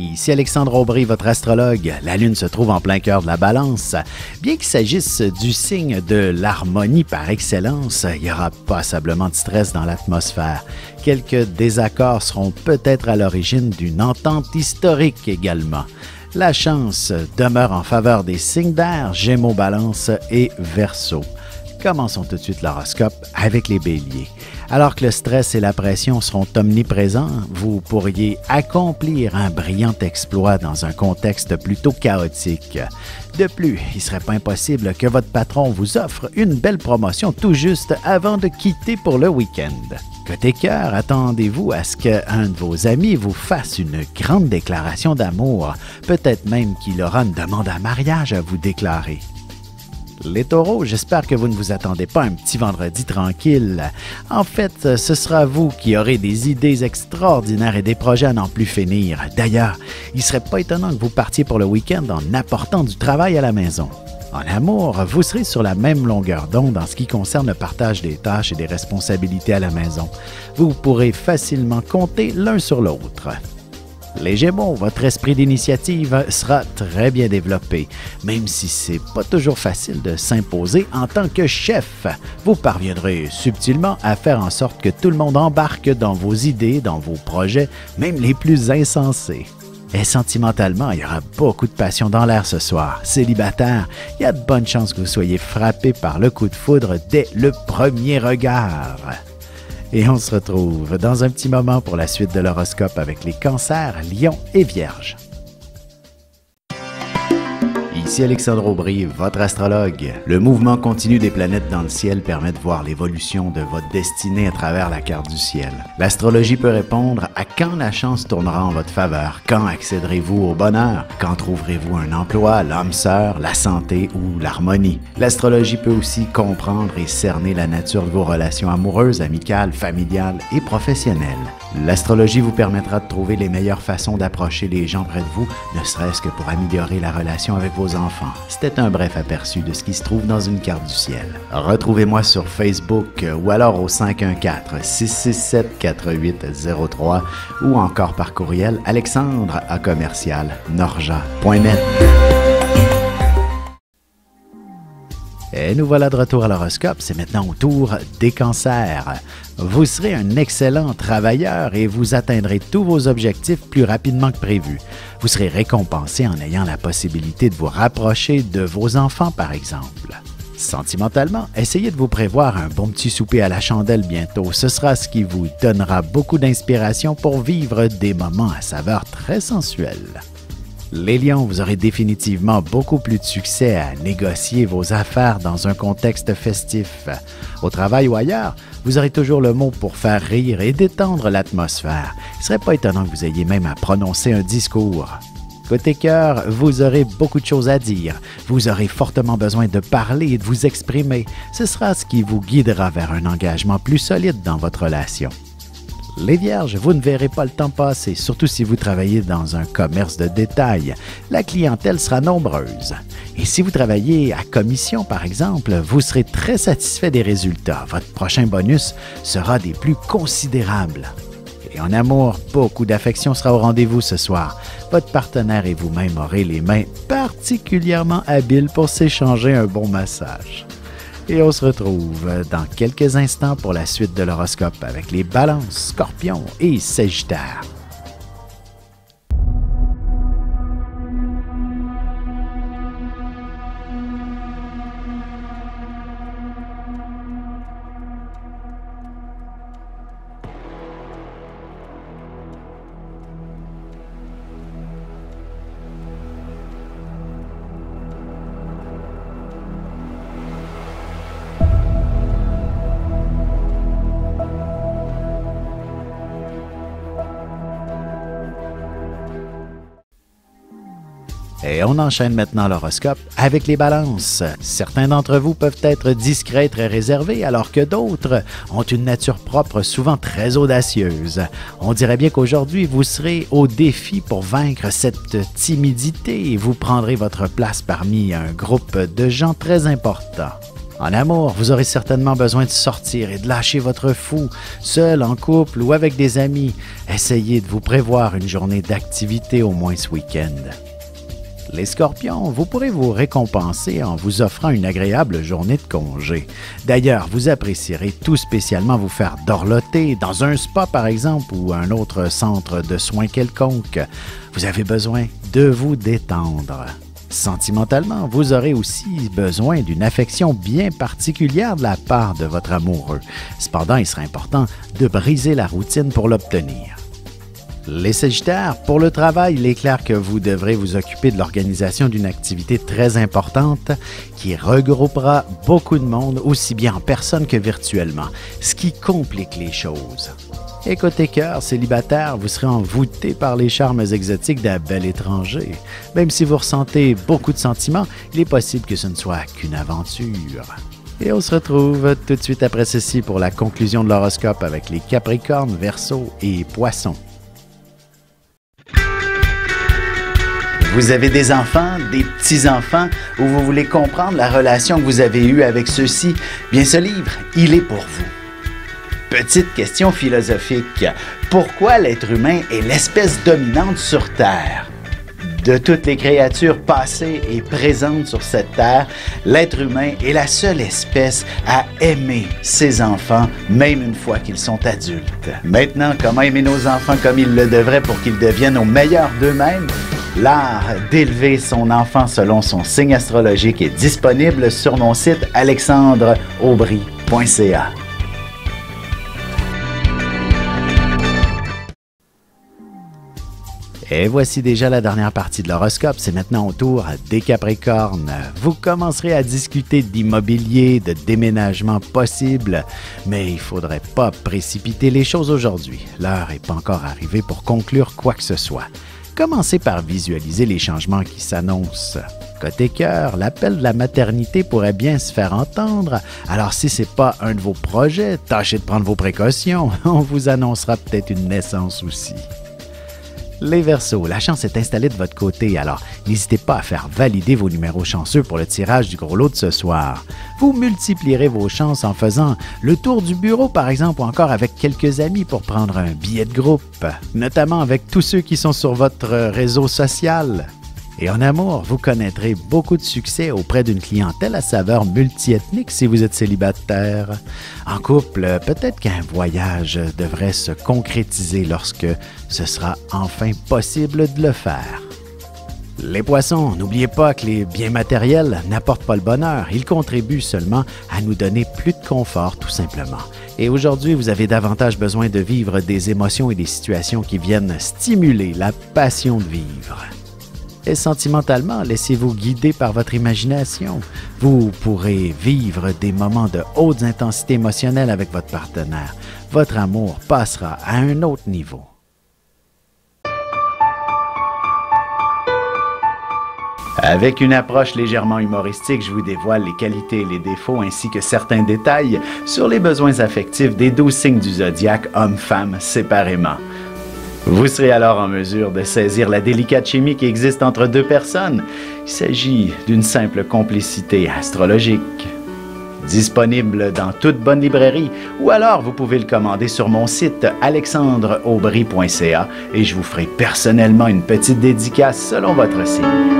Ici Alexandre Aubry, votre astrologue. La Lune se trouve en plein cœur de la Balance. Bien qu'il s'agisse du signe de l'harmonie par excellence, il y aura passablement de stress dans l'atmosphère. Quelques désaccords seront peut-être à l'origine d'une entente historique également. La chance demeure en faveur des signes d'air, Gémeaux, Balance et Verseau. Commençons tout de suite l'horoscope avec les Béliers. Alors que le stress et la pression seront omniprésents, vous pourriez accomplir un brillant exploit dans un contexte plutôt chaotique. De plus, il ne serait pas impossible que votre patron vous offre une belle promotion tout juste avant de quitter pour le week-end. Côté cœur, attendez-vous à ce qu'un de vos amis vous fasse une grande déclaration d'amour, peut-être même qu'il aura une demande en mariage à vous déclarer. Les taureaux, j'espère que vous ne vous attendez pas à un petit vendredi tranquille. En fait, ce sera vous qui aurez des idées extraordinaires et des projets à n'en plus finir. D'ailleurs, il ne serait pas étonnant que vous partiez pour le week-end en apportant du travail à la maison. En amour, vous serez sur la même longueur d'onde en ce qui concerne le partage des tâches et des responsabilités à la maison. Vous pourrez facilement compter l'un sur l'autre. Les Gémeaux, votre esprit d'initiative sera très bien développé, même si c'est pas toujours facile de s'imposer en tant que chef. Vous parviendrez subtilement à faire en sorte que tout le monde embarque dans vos idées, dans vos projets, même les plus insensés. Et sentimentalement, il y aura beaucoup de passion dans l'air ce soir. Célibataire, il y a de bonnes chances que vous soyez frappé par le coup de foudre dès le premier regard. Et on se retrouve dans un petit moment pour la suite de l'horoscope avec les Cancers, Lions et Vierges. Ici Alexandre Aubry, votre astrologue. Le mouvement continu des planètes dans le ciel permet de voir l'évolution de votre destinée à travers la carte du ciel. L'astrologie peut répondre à quand la chance tournera en votre faveur, quand accéderez-vous au bonheur, quand trouverez-vous un emploi, l'âme sœur, la santé ou l'harmonie. L'astrologie peut aussi comprendre et cerner la nature de vos relations amoureuses, amicales, familiales et professionnelles. L'astrologie vous permettra de trouver les meilleures façons d'approcher les gens près de vous, ne serait-ce que pour améliorer la relation avec vos enfants. C'était un bref aperçu de ce qui se trouve dans une carte du ciel. Retrouvez-moi sur Facebook ou alors au 514-667-4803 ou encore par courriel alexandre@norja.net. Et nous voilà de retour à l'horoscope, c'est maintenant au tour des Cancers. Vous serez un excellent travailleur et vous atteindrez tous vos objectifs plus rapidement que prévu. Vous serez récompensé en ayant la possibilité de vous rapprocher de vos enfants, par exemple. Sentimentalement, essayez de vous prévoir un bon petit souper à la chandelle bientôt. Ce sera ce qui vous donnera beaucoup d'inspiration pour vivre des moments à saveur très sensuelle. Les Lions, vous aurez définitivement beaucoup plus de succès à négocier vos affaires dans un contexte festif. Au travail ou ailleurs, vous aurez toujours le mot pour faire rire et détendre l'atmosphère. Il ne serait pas étonnant que vous ayez même à prononcer un discours. Côté cœur, vous aurez beaucoup de choses à dire. Vous aurez fortement besoin de parler et de vous exprimer. Ce sera ce qui vous guidera vers un engagement plus solide dans votre relation. Les Vierges, vous ne verrez pas le temps passer, surtout si vous travaillez dans un commerce de détail. La clientèle sera nombreuse. Et si vous travaillez à commission, par exemple, vous serez très satisfait des résultats. Votre prochain bonus sera des plus considérables. Et en amour, beaucoup d'affection sera au rendez-vous ce soir. Votre partenaire et vous-même aurez les mains particulièrement habiles pour s'échanger un bon massage. Et on se retrouve dans quelques instants pour la suite de l'horoscope avec les Balances, Scorpions et Sagittaires. Et on enchaîne maintenant l'horoscope avec les Balances. Certains d'entre vous peuvent être discrets, très réservés, alors que d'autres ont une nature propre, souvent très audacieuse. On dirait bien qu'aujourd'hui, vous serez au défi pour vaincre cette timidité et vous prendrez votre place parmi un groupe de gens très importants. En amour, vous aurez certainement besoin de sortir et de lâcher votre fou, seul, en couple ou avec des amis. Essayez de vous prévoir une journée d'activité au moins ce week-end. Les Scorpions, vous pourrez vous récompenser en vous offrant une agréable journée de congé. D'ailleurs, vous apprécierez tout spécialement vous faire dorloter dans un spa par exemple ou un autre centre de soins quelconque. Vous avez besoin de vous détendre. Sentimentalement, vous aurez aussi besoin d'une affection bien particulière de la part de votre amoureux. Cependant, il sera important de briser la routine pour l'obtenir. Les Sagittaires, pour le travail, il est clair que vous devrez vous occuper de l'organisation d'une activité très importante qui regroupera beaucoup de monde, aussi bien en personne que virtuellement, ce qui complique les choses. Et côté cœur, célibataire, vous serez envoûté par les charmes exotiques d'un bel étranger. Même si vous ressentez beaucoup de sentiments, il est possible que ce ne soit qu'une aventure. Et on se retrouve tout de suite après ceci pour la conclusion de l'horoscope avec les Capricornes, Verseaux et Poissons. Vous avez des enfants, des petits-enfants, ou vous voulez comprendre la relation que vous avez eue avec ceux-ci? Bien, ce livre, il est pour vous. Petite question philosophique. Pourquoi l'être humain est l'espèce dominante sur Terre? De toutes les créatures passées et présentes sur cette terre, l'être humain est la seule espèce à aimer ses enfants, même une fois qu'ils sont adultes. Maintenant, comment aimer nos enfants comme ils le devraient pour qu'ils deviennent au meilleur d'eux-mêmes? L'art d'élever son enfant selon son signe astrologique est disponible sur mon site alexandreaubry.ca. Et voici déjà la dernière partie de l'horoscope. C'est maintenant au tour des Capricornes. Vous commencerez à discuter d'immobilier, de déménagement possible, mais il ne faudrait pas précipiter les choses aujourd'hui. L'heure n'est pas encore arrivée pour conclure quoi que ce soit. Commencez par visualiser les changements qui s'annoncent. Côté cœur, l'appel de la maternité pourrait bien se faire entendre. Alors si ce n'est pas un de vos projets, tâchez de prendre vos précautions. On vous annoncera peut-être une naissance aussi. Les Verseaux, la chance est installée de votre côté, alors n'hésitez pas à faire valider vos numéros chanceux pour le tirage du gros lot de ce soir. Vous multiplierez vos chances en faisant le tour du bureau, par exemple, ou encore avec quelques amis pour prendre un billet de groupe, notamment avec tous ceux qui sont sur votre réseau social. Et en amour, vous connaîtrez beaucoup de succès auprès d'une clientèle à saveur multiethnique si vous êtes célibataire. En couple, peut-être qu'un voyage devrait se concrétiser lorsque ce sera enfin possible de le faire. Les Poissons, n'oubliez pas que les biens matériels n'apportent pas le bonheur. Ils contribuent seulement à nous donner plus de confort, tout simplement. Et aujourd'hui, vous avez davantage besoin de vivre des émotions et des situations qui viennent stimuler la passion de vivre. Et sentimentalement, laissez-vous guider par votre imagination. Vous pourrez vivre des moments de haute intensité émotionnelle avec votre partenaire. Votre amour passera à un autre niveau. Avec une approche légèrement humoristique, je vous dévoile les qualités et les défauts ainsi que certains détails sur les besoins affectifs des 12 signes du zodiaque, hommes-femmes séparément. Vous serez alors en mesure de saisir la délicate chimie qui existe entre deux personnes. Il s'agit d'une simple complicité astrologique. Disponible dans toute bonne librairie ou alors vous pouvez le commander sur mon site alexandreaubry.ca et je vous ferai personnellement une petite dédicace selon votre signe.